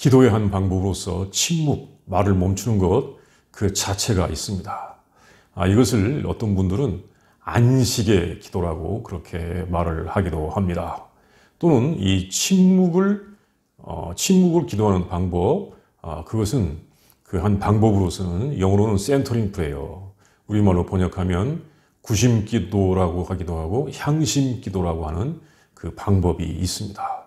기도의 한 방법으로서 침묵, 말을 멈추는 것 그 자체가 있습니다. 이것을 어떤 분들은 안식의 기도라고 그렇게 말을 하기도 합니다. 또는 이 침묵을 기도하는 방법, 그것은 그 한 방법으로서는 영어로는 센터링 프레이어, 우리말로 번역하면 구심 기도라고 하기도 하고 향심 기도라고 하는 그 방법이 있습니다.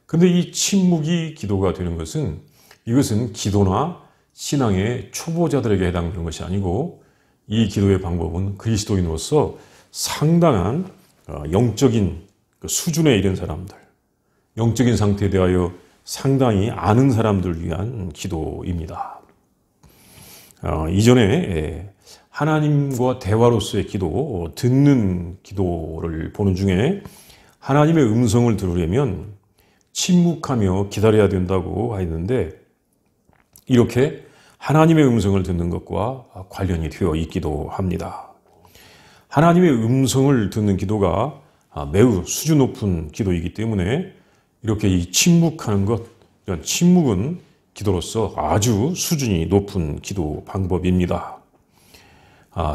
근데 이 침묵이 기도가 되는 것은 이것은 기도나 신앙의 초보자들에게 해당되는 것이 아니고 이 기도의 방법은 그리스도인으로서 상당한 영적인 수준에 이른 사람들, 영적인 상태에 대하여 상당히 아는 사람들을 위한 기도입니다. 이전에 하나님과 대화로서의 기도, 듣는 기도를 보는 중에 하나님의 음성을 들으려면 침묵하며 기다려야 된다고 했는데 이렇게 하나님의 음성을 듣는 것과 관련이 되어 있기도 합니다. 하나님의 음성을 듣는 기도가 매우 수준 높은 기도이기 때문에 이렇게 이 침묵하는 것, 이런 침묵은 기도로서 아주 수준이 높은 기도 방법입니다.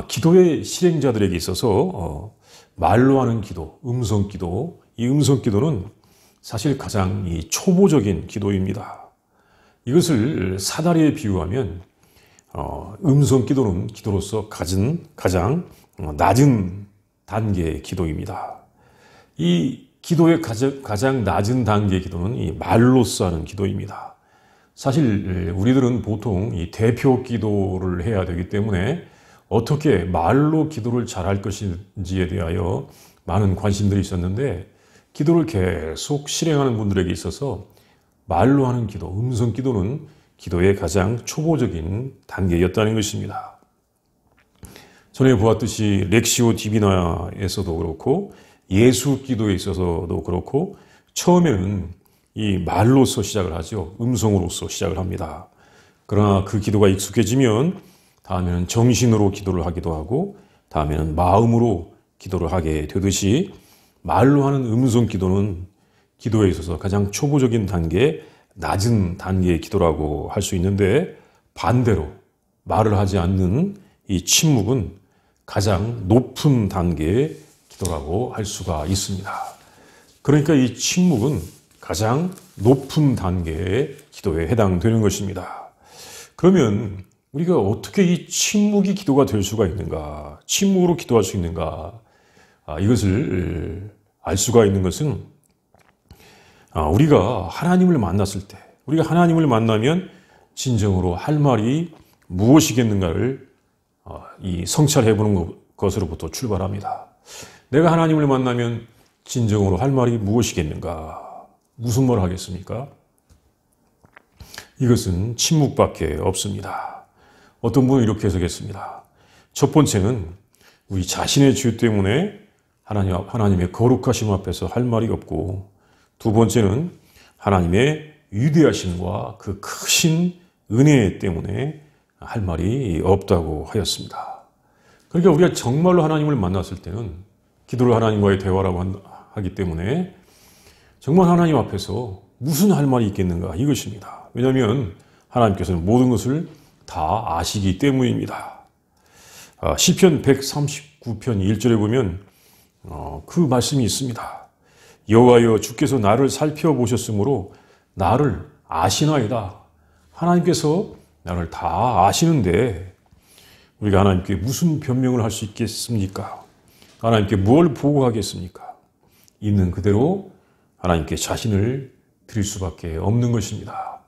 기도의 실행자들에게 있어서 말로 하는 기도, 음성 기도, 이 음성 기도는 사실 가장 이 초보적인 기도입니다. 이것을 사다리에 비유하면 음성 기도는 기도로서 가장 낮은 단계의 기도입니다. 이 기도의 가장 낮은 단계의 기도는 이 말로써 하는 기도입니다. 사실 우리들은 보통 이 대표 기도를 해야 되기 때문에 어떻게 말로 기도를 잘할 것인지에 대하여 많은 관심들이 있었는데 기도를 계속 실행하는 분들에게 있어서 말로 하는 기도, 음성 기도는 기도의 가장 초보적인 단계였다는 것입니다. 전에 보았듯이 렉시오 디비나에서도 그렇고 예수 기도에 있어서도 그렇고 처음에는 이 말로서 시작을 하죠. 음성으로서 시작을 합니다. 그러나 그 기도가 익숙해지면 다음에는 정신으로 기도를 하기도 하고 다음에는 마음으로 기도를 하게 되듯이 말로 하는 음성 기도는 기도에 있어서 가장 초보적인 단계, 낮은 단계의 기도라고 할 수 있는데 반대로 말을 하지 않는 이 침묵은 가장 높은 단계의 기도라고 할 수가 있습니다. 그러니까 이 침묵은 가장 높은 단계의 기도에 해당되는 것입니다. 그러면 우리가 어떻게 이 침묵이 기도가 될 수가 있는가? 침묵으로 기도할 수 있는가? 이것을 알 수가 있는 것은 우리가 하나님을 만났을 때, 우리가 하나님을 만나면 진정으로 할 말이 무엇이겠는가를 성찰해 보는 것으로부터 출발합니다. 내가 하나님을 만나면 진정으로 할 말이 무엇이겠는가? 무슨 말을 하겠습니까? 이것은 침묵밖에 없습니다. 어떤 분은 이렇게 해석했습니다. 첫 번째는 우리 자신의 죄 때문에 하나님의 거룩하심 앞에서 할 말이 없고 두 번째는 하나님의 위대하심과 그 크신 은혜 때문에 할 말이 없다고 하였습니다. 그러니까 우리가 정말로 하나님을 만났을 때는 기도를 하나님과의 대화라고 하기 때문에 정말 하나님 앞에서 무슨 할 말이 있겠는가 이것입니다. 왜냐하면 하나님께서는 모든 것을 다 아시기 때문입니다. 시편 139편 1절에 보면 그 말씀이 있습니다. 여호와여 주께서 나를 살펴보셨으므로 나를 아시나이다. 하나님께서 나를 다 아시는데 우리가 하나님께 무슨 변명을 할 수 있겠습니까? 하나님께 뭘 보고하겠습니까? 있는 그대로 하나님께 자신을 드릴 수밖에 없는 것입니다.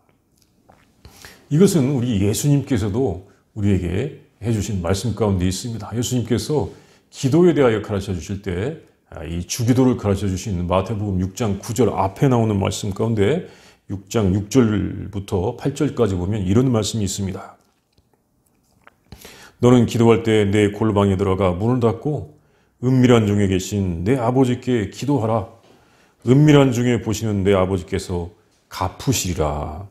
이것은 우리 예수님께서도 우리에게 해주신 말씀 가운데 있습니다. 예수님께서 기도에 대하여 가르쳐 주실 때 이 주기도를 가르쳐 주시는 마태복음 6장 9절 앞에 나오는 말씀 가운데 6장 6절부터 8절까지 보면 이런 말씀이 있습니다. 너는 기도할 때 내 골방에 들어가 문을 닫고 은밀한 중에 계신 내 아버지께 기도하라. 은밀한 중에 보시는 내 아버지께서 갚으시리라.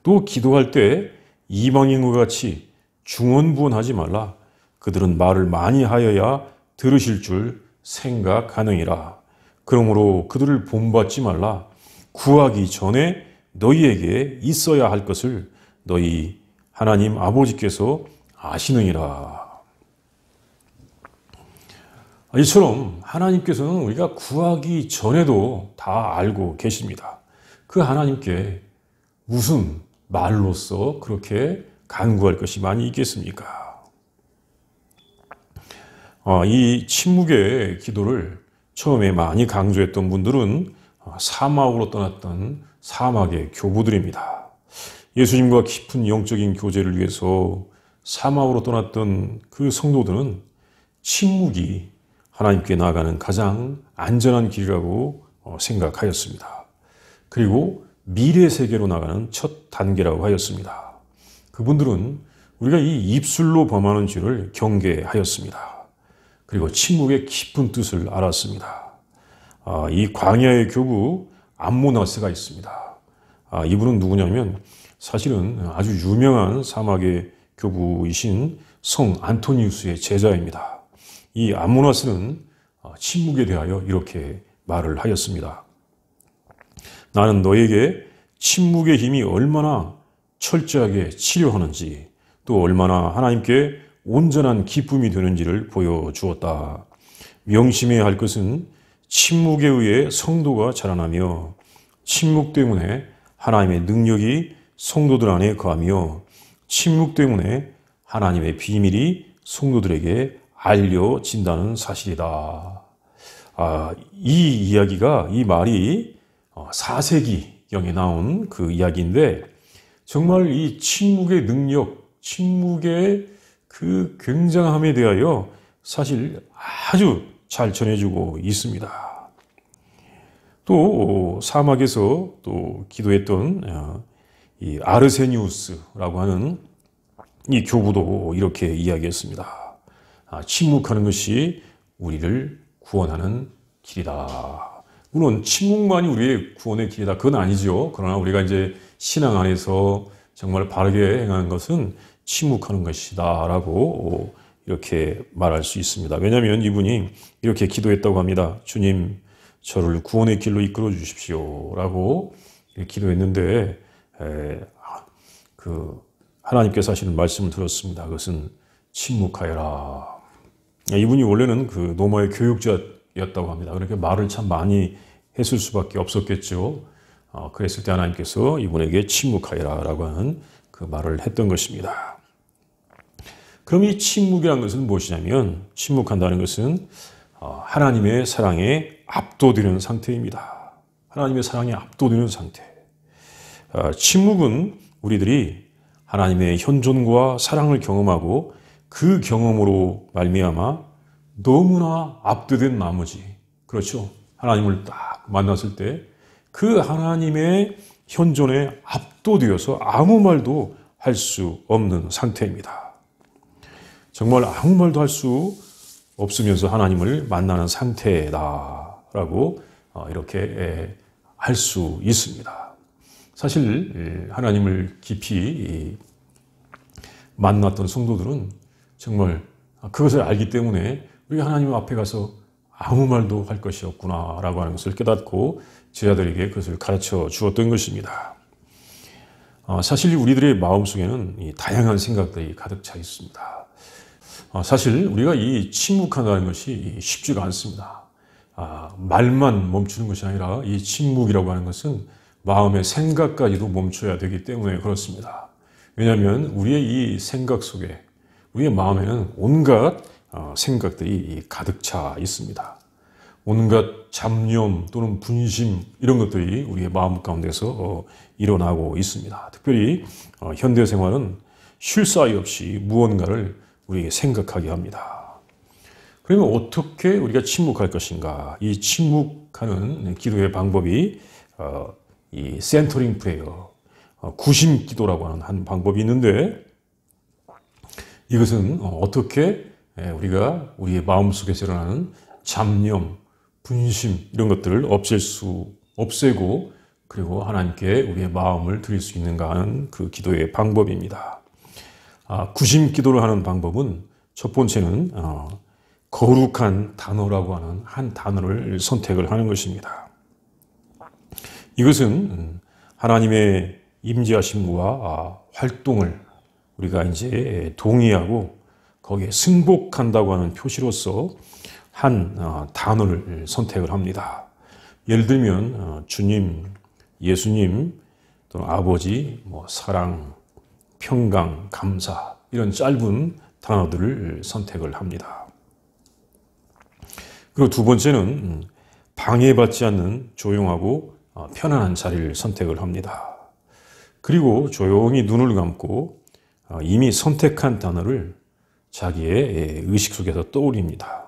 또 기도할 때 이방인과 같이 중언부언하지 말라. 그들은 말을 많이 하여야 들으실 줄 생각하느니라. 그러므로 그들을 본받지 말라. 구하기 전에 너희에게 있어야 할 것을 너희 하나님 아버지께서 아시느니라. 이처럼 하나님께서는 우리가 구하기 전에도 다 알고 계십니다. 그 하나님께 무슨 말로써 그렇게 간구할 것이 많이 있겠습니까? 이 침묵의 기도를 처음에 많이 강조했던 분들은 사막으로 떠났던 사막의 교부들입니다. 예수님과 깊은 영적인 교제를 위해서 사막으로 떠났던 그 성도들은 침묵이 하나님께 나아가는 가장 안전한 길이라고 생각하였습니다. 그리고 미래 세계로 나가는 첫 단계라고 하였습니다. 그분들은 우리가 이 입술로 범하는 죄를 경계하였습니다. 그리고 침묵의 깊은 뜻을 알았습니다. 이 광야의 교부 암모나스가 있습니다. 이분은 누구냐면 사실은 아주 유명한 사막의 교부이신 성 안토니우스의 제자입니다. 이 암모나스는 침묵에 대하여 이렇게 말을 하였습니다. 나는 너에게 침묵의 힘이 얼마나 철저하게 치료하는지 또 얼마나 하나님께 온전한 기쁨이 되는지를 보여주었다. 명심해야 할 것은 침묵에 의해 성도가 자라나며 침묵 때문에 하나님의 능력이 성도들 안에 거하며 침묵 때문에 하나님의 비밀이 성도들에게 알려진다는 사실이다. 이 이야기가, 이 말이 4세기경에 나온 그 이야기인데 정말 이 침묵의 능력, 침묵의 그 굉장함에 대하여 사실 아주 잘 전해주고 있습니다. 또 사막에서 또 기도했던 이 아르세니우스라고 하는 이 교부도 이렇게 이야기했습니다. 침묵하는 것이 우리를 구원하는 길이다. 물론 침묵만이 우리의 구원의 길이다. 그건 아니죠. 그러나 우리가 이제 신앙 안에서 정말 바르게 행하는 것은 침묵하는 것이다 라고 이렇게 말할 수 있습니다. 왜냐하면 이분이 이렇게 기도했다고 합니다. 주님, 저를 구원의 길로 이끌어 주십시오 라고 기도했는데 하나님께서 하시는 말씀을 들었습니다. 그것은 침묵하여라. 이분이 원래는 그 로마의 교육자였다고 합니다. 그렇게 말을 참 많이 했을 수밖에 없었겠죠. 그랬을 때 하나님께서 이분에게 침묵하여라 라고 하는 그 말을 했던 것입니다. 그럼 이 침묵이라는 것은 무엇이냐면 침묵한다는 것은 하나님의 사랑에 압도되는 상태입니다. 하나님의 사랑에 압도되는 상태. 침묵은 우리들이 하나님의 현존과 사랑을 경험하고 그 경험으로 말미암아 너무나 압도된 나머지, 그렇죠? 하나님을 딱 만났을 때 그 하나님의 현존에 압도되어서 아무 말도 할 수 없는 상태입니다. 정말 아무 말도 할 수 없으면서 하나님을 만나는 상태다라고 이렇게 알 수 있습니다. 사실 하나님을 깊이 만났던 성도들은 정말 그것을 알기 때문에 우리가 하나님 앞에 가서 아무 말도 할 것이 없구나라고 하는 것을 깨닫고 제자들에게 그것을 가르쳐 주었던 것입니다. 사실 우리들의 마음속에는 다양한 생각들이 가득 차 있습니다. 사실 우리가 이 침묵한다는 것이 쉽지가 않습니다. 말만 멈추는 것이 아니라 이 침묵이라고 하는 것은 마음의 생각까지도 멈춰야 되기 때문에 그렇습니다. 왜냐하면 우리의 이 생각 속에, 우리의 마음에는 온갖 생각들이 가득 차 있습니다. 온갖 잡념 또는 분심 이런 것들이 우리의 마음 가운데서 일어나고 있습니다. 특별히 현대 생활은 쉴 사이 없이 무언가를 우리에게 생각하게 합니다. 그러면 어떻게 우리가 침묵할 것인가? 이 침묵하는 기도의 방법이 이 센터링 프레이어, 구심 기도라고 하는 한 방법이 있는데 이것은 어떻게 우리가 우리의 마음속에서 일어나는 잡념, 분심 이런 것들을 없애고 그리고 하나님께 우리의 마음을 드릴 수 있는가 하는 그 기도의 방법입니다. 구심 기도를 하는 방법은 첫 번째는 거룩한 단어라고 하는 한 단어를 선택을 하는 것입니다. 이것은 하나님의 임재하심과 활동을 우리가 이제 동의하고 거기에 승복한다고 하는 표시로서 한 단어를 선택을 합니다. 예를 들면 주님, 예수님, 또는 아버지, 사랑, 평강, 감사 이런 짧은 단어들을 선택을 합니다. 그리고 두 번째는 방해받지 않는 조용하고 편안한 자리를 선택을 합니다. 그리고 조용히 눈을 감고 이미 선택한 단어를 자기의 의식 속에서 떠올립니다.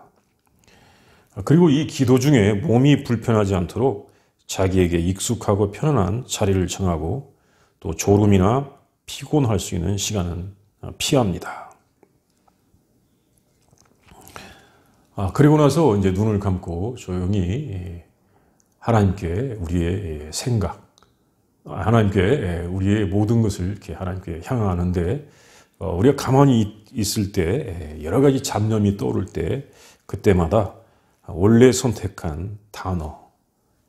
그리고 이 기도 중에 몸이 불편하지 않도록 자기에게 익숙하고 편안한 자리를 정하고 또 졸음이나 피곤할 수 있는 시간은 피합니다. 그리고 나서 이제 눈을 감고 조용히 하나님께 우리의 생각, 하나님께 우리의 모든 것을 이렇게 하나님께 향하는데 우리가 가만히 있을 때 여러 가지 잡념이 떠오를 때 그때마다 원래 선택한 단어,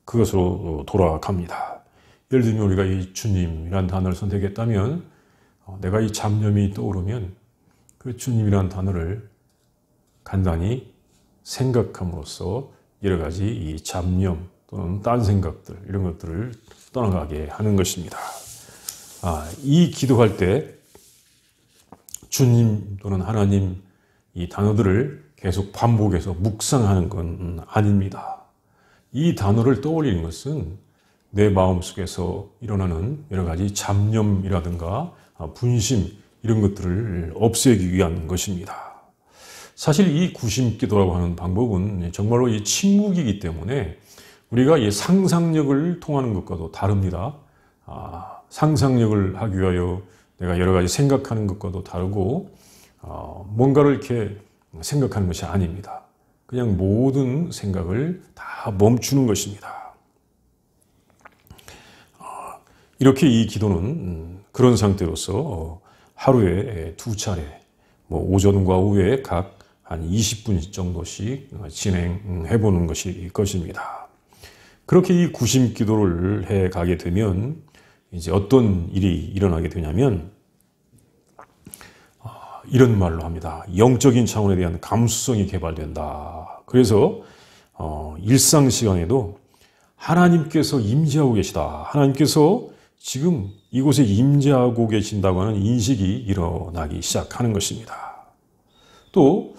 그것으로 돌아갑니다. 예를 들면 우리가 이 주님이라는 단어를 선택했다면 내가 이 잡념이 떠오르면 그 주님이라는 단어를 간단히 생각함으로써 여러 가지 이 잡념 또는 딴 생각들 이런 것들을 떠나가게 하는 것입니다. 이 기도할 때 주님 또는 하나님 이 단어들을 계속 반복해서 묵상하는 건 아닙니다. 이 단어를 떠올리는 것은 내 마음속에서 일어나는 여러 가지 잡념이라든가 분심 이런 것들을 없애기 위한 것입니다. 사실 이 구심기도라고 하는 방법은 정말로 이 침묵이기 때문에 우리가 이 상상력을 통하는 것과도 다릅니다. 상상력을 하기 위하여 내가 여러 가지 생각하는 것과도 다르고 뭔가를 이렇게 생각하는 것이 아닙니다. 그냥 모든 생각을 다 멈추는 것입니다. 이렇게 이 기도는 그런 상태로서 하루에 2차례, 오전과 오후에 각 한 20분 정도씩 진행해 보는 것입니다. 그렇게 이 구심 기도를 해 가게 되면 이제 어떤 일이 일어나게 되냐면 이런 말로 합니다. 영적인 차원에 대한 감수성이 개발된다. 그래서 일상 시간에도 하나님께서 임재하고 계시다. 하나님께서 지금 이곳에 임재하고 계신다고 하는 인식이 일어나기 시작하는 것입니다. 또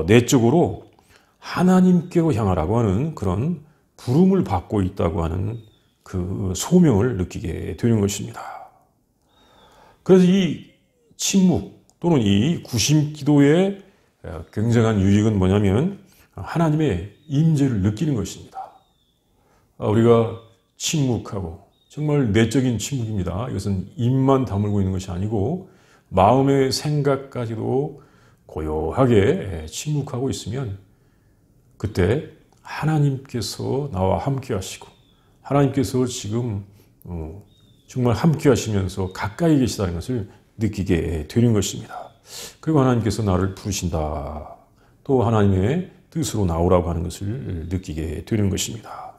내적으로 하나님께로 향하라고 하는 그런 부름을 받고 있다고 하는 그 소명을 느끼게 되는 것입니다. 그래서 이 침묵 또는 이 구심 기도의 굉장한 유익은 뭐냐면 하나님의 임재를 느끼는 것입니다. 우리가 침묵하고 정말 내적인 침묵입니다. 이것은 입만 다물고 있는 것이 아니고 마음의 생각까지도 고요하게 침묵하고 있으면 그때 하나님께서 나와 함께 하시고 하나님께서 지금 정말 함께 하시면서 가까이 계시다는 것을 느끼게 되는 것입니다. 그리고 하나님께서 나를 부르신다. 또 하나님의 뜻으로 나오라고 하는 것을 느끼게 되는 것입니다.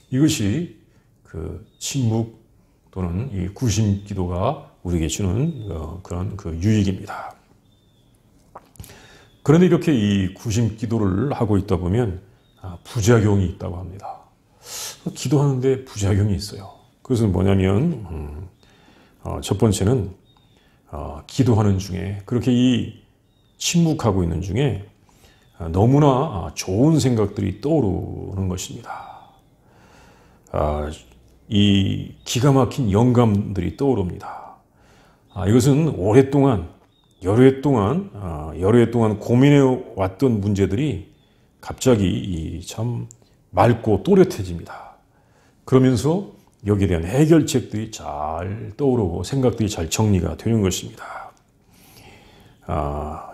이것이 그 침묵 또는 이 구심 기도가 우리에게 주는 그런 그 유익입니다. 그런데 이렇게 이 구심 기도를 하고 있다 보면 부작용이 있다고 합니다. 기도하는데 부작용이 있어요. 그것은 뭐냐면 첫 번째는 기도하는 중에 그렇게 이 침묵하고 있는 중에 너무나 좋은 생각들이 떠오르는 것입니다. 이 기가 막힌 영감들이 떠오릅니다. 이것은 오랫동안 여러 해 동안 고민해 왔던 문제들이 갑자기 참 맑고 또렷해집니다. 그러면서 여기에 대한 해결책들이 잘 떠오르고 생각들이 잘 정리가 되는 것입니다.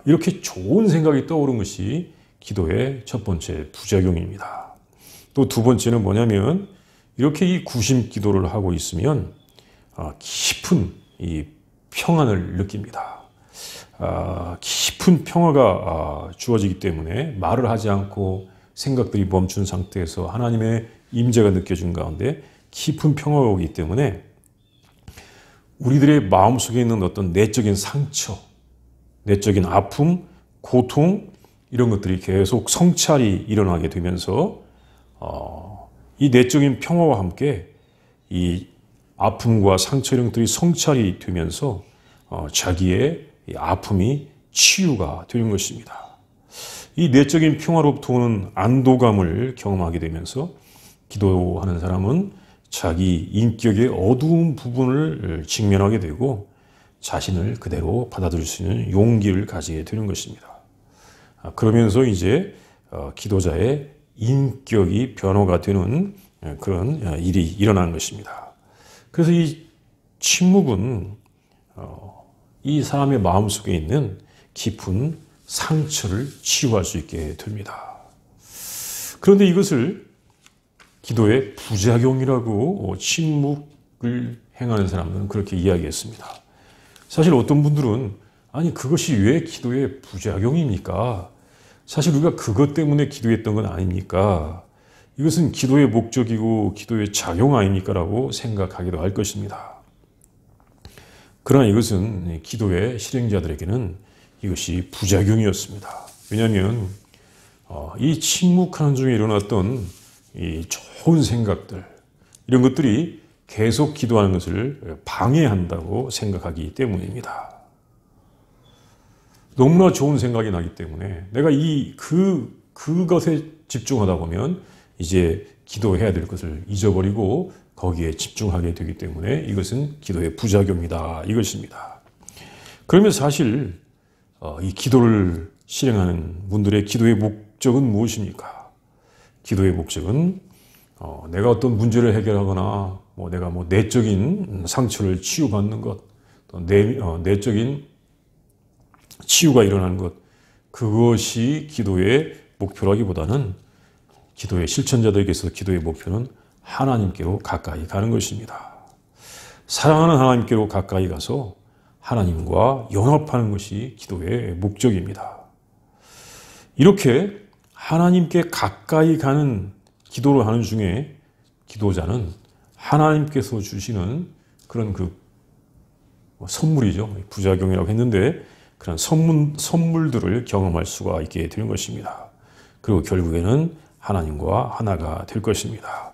이렇게 좋은 생각이 떠오른 것이 기도의 첫 번째 부작용입니다. 또 두 번째는 뭐냐면 이렇게 이 구심 기도를 하고 있으면 깊은 이 평안을 느낍니다. 깊은 평화가 주어지기 때문에 말을 하지 않고 생각들이 멈춘 상태에서 하나님의 임재가 느껴진 가운데 깊은 평화가 오기 때문에 우리들의 마음속에 있는 어떤 내적인 상처, 내적인 아픔, 고통 이런 것들이 계속 성찰이 일어나게 되면서 이 내적인 평화와 함께 이 아픔과 상처 이런 것들이 성찰이 되면서 자기의 이 아픔이 치유가 되는 것입니다. 이 내적인 평화로부터 오는 안도감을 경험하게 되면서 기도하는 사람은 자기 인격의 어두운 부분을 직면하게 되고 자신을 그대로 받아들일 수 있는 용기를 가지게 되는 것입니다. 그러면서 이제 기도자의 인격이 변화가 되는 그런 일이 일어나는 것입니다. 그래서 이 침묵은 이 사람의 마음속에 있는 깊은 상처를 치유할 수 있게 됩니다. 그런데 이것을 기도의 부작용이라고 침묵을 행하는 사람들은 그렇게 이야기했습니다. 사실 어떤 분들은 아니 그것이 왜 기도의 부작용입니까? 사실 우리가 그것 때문에 기도했던 건 아닙니까? 이것은 기도의 목적이고 기도의 작용 아닙니까? 라고 생각하기도 할 것입니다. 그러나 이것은 기도의 실행자들에게는 이것이 부작용이었습니다. 왜냐하면 이 침묵하는 중에 일어났던 이 좋은 생각들 이런 것들이 계속 기도하는 것을 방해한다고 생각하기 때문입니다. 너무나 좋은 생각이 나기 때문에 내가 그것에 집중하다 보면 이제 기도해야 될 것을 잊어버리고 거기에 집중하게 되기 때문에 이것은 기도의 부작용이다 이것입니다. 그러면 사실 이 기도를 실행하는 분들의 기도의 목적은 무엇입니까? 기도의 목적은 내가 어떤 문제를 해결하거나 내가 내적인 상처를 치유받는 것, 내적인 치유가 일어나는 것, 그것이 기도의 목표라기보다는 기도의 실천자들에게서 기도의 목표는 하나님께로 가까이 가는 것입니다. 사랑하는 하나님께로 가까이 가서 하나님과 연합하는 것이 기도의 목적입니다. 이렇게 하나님께 가까이 가는 기도를 하는 중에 기도자는 하나님께서 주시는 그런 선물이죠. 부작용이라고 했는데 그런 선물들을 경험할 수가 있게 되는 것입니다. 그리고 결국에는 하나님과 하나가 될 것입니다.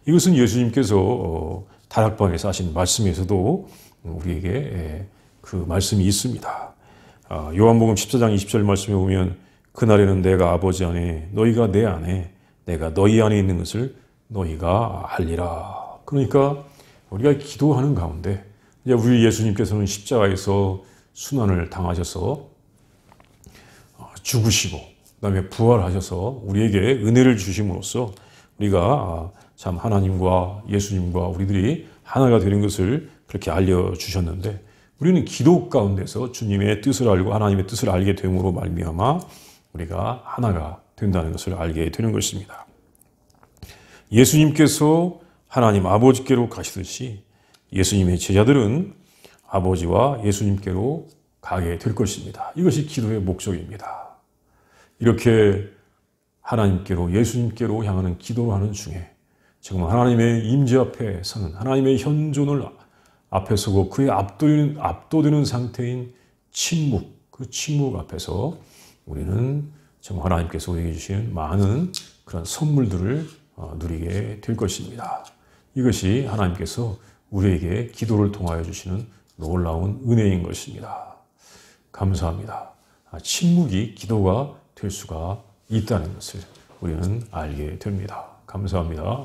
이것은 예수님께서 다락방에서 하신 말씀에서도 우리에게 그 말씀이 있습니다. 요한복음 14장 20절 말씀에 보면 그날에는 내가 아버지 안에 너희가 내 안에 내가 너희 안에 있는 것을 너희가 알리라. 그러니까 우리가 기도하는 가운데 이제 우리 예수님께서는 십자가에서 순환을 당하셔서 죽으시고 그다음에 부활하셔서 우리에게 은혜를 주심으로써 우리가 참 하나님과 예수님과 우리들이 하나가 되는 것을 그렇게 알려주셨는데 우리는 기도 가운데서 주님의 뜻을 알고 하나님의 뜻을 알게 됨으로 말미암아 우리가 하나가 된다는 것을 알게 되는 것입니다. 예수님께서 하나님 아버지께로 가시듯이 예수님의 제자들은 아버지와 예수님께로 가게 될 것입니다. 이것이 기도의 목적입니다. 이렇게 하나님께로 예수님께로 향하는 기도를 하는 중에 지금 하나님의 임재 앞에 서는 하나님의 현존을 앞에 서고 그에 압도되는 상태인 침묵, 그 침묵 앞에서 우리는 지금 하나님께서 우리에게 주신 많은 그런 선물들을 누리게 될 것입니다. 이것이 하나님께서 우리에게 기도를 통하여 주시는 놀라운 은혜인 것입니다. 감사합니다. 침묵이 기도가 될 수가 있다는 것을 우리는 알게 됩니다. 감사합니다.